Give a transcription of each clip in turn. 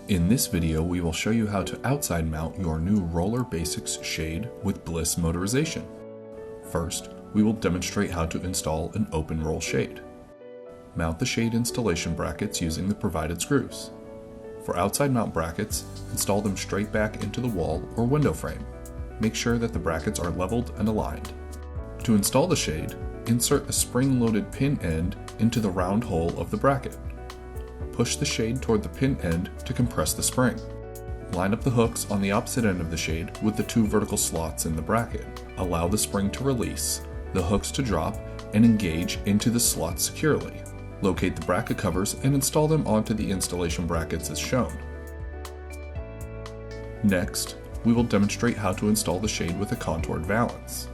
In this video, we will show you how to outside mount your new Roller Basics shade with BLISS motorization. First, we will demonstrate how to install an open roll shade. Mount the shade installation brackets using the provided screws. For outside mount brackets, install them straight back into the wall or window frame. Make sure that the brackets are leveled and aligned. To install the shade, insert a spring-loaded pin end into the round hole of the bracket. Push the shade toward the pin end to compress the spring. Line up the hooks on the opposite end of the shade with the two vertical slots in the bracket. Allow the spring to release, the hooks to drop, and engage into the slots securely. Locate the bracket covers and install them onto the installation brackets as shown. Next, we will demonstrate how to install the shade with a contoured valance.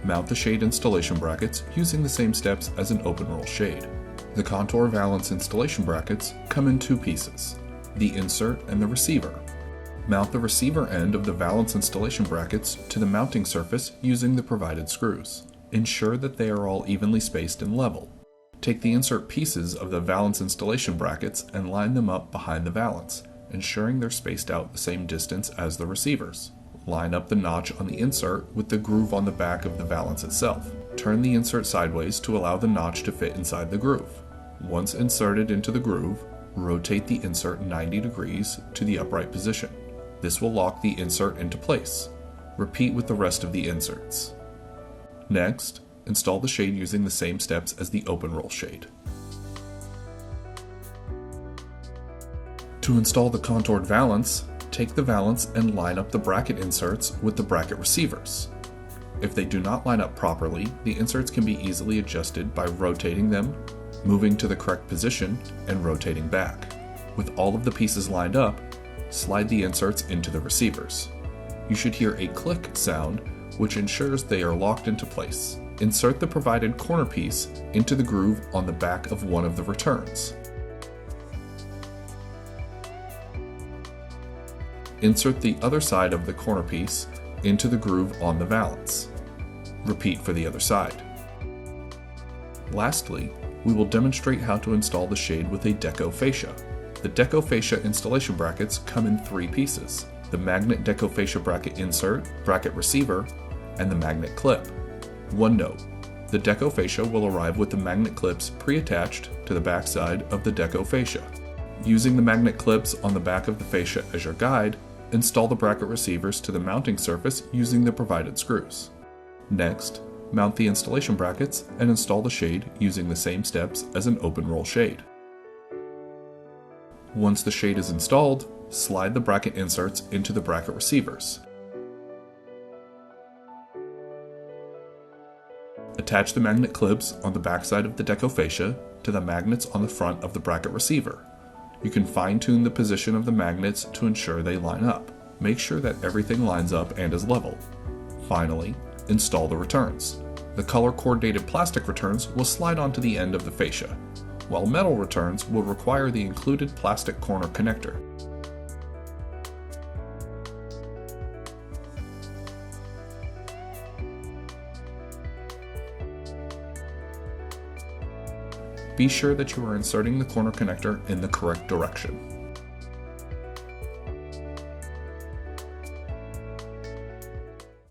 Mount the shade installation brackets using the same steps as an open roll shade. The contour valance installation brackets come in two pieces, the insert and the receiver. Mount the receiver end of the valance installation brackets to the mounting surface using the provided screws. Ensure that they are all evenly spaced and level. Take the insert pieces of the valance installation brackets and line them up behind the valance, ensuring they're spaced out the same distance as the receivers. Line up the notch on the insert with the groove on the back of the valance itself. Turn the insert sideways to allow the notch to fit inside the groove. Once inserted into the groove, rotate the insert 90 degrees to the upright position. This will lock the insert into place. Repeat with the rest of the inserts. Next, install the shade using the same steps as the open roll shade. To install the contoured valance, take the valance and line up the bracket inserts with the bracket receivers. If they do not line up properly, the inserts can be easily adjusted by rotating them, moving to the correct position, and rotating back. With all of the pieces lined up, slide the inserts into the receivers. You should hear a click sound, which ensures they are locked into place. Insert the provided corner piece into the groove on the back of one of the returns. Insert the other side of the corner piece into the groove on the valance. Repeat for the other side. Lastly, we will demonstrate how to install the shade with a deco fascia. The deco fascia installation brackets come in three pieces: the magnet deco fascia bracket insert, bracket receiver, and the magnet clip. One note, the deco fascia will arrive with the magnet clips pre-attached to the back side of the deco fascia. Using the magnet clips on the back of the fascia as your guide, install the bracket receivers to the mounting surface using the provided screws. Next, mount the installation brackets and install the shade using the same steps as an open roll shade. Once the shade is installed, slide the bracket inserts into the bracket receivers. Attach the magnet clips on the backside of the deco fascia to the magnets on the front of the bracket receiver. You can fine-tune the position of the magnets to ensure they line up. Make sure that everything lines up and is level. Finally, install the returns. The color-coordinated plastic returns will slide onto the end of the fascia, while metal returns will require the included plastic corner connector. Be sure that you are inserting the corner connector in the correct direction.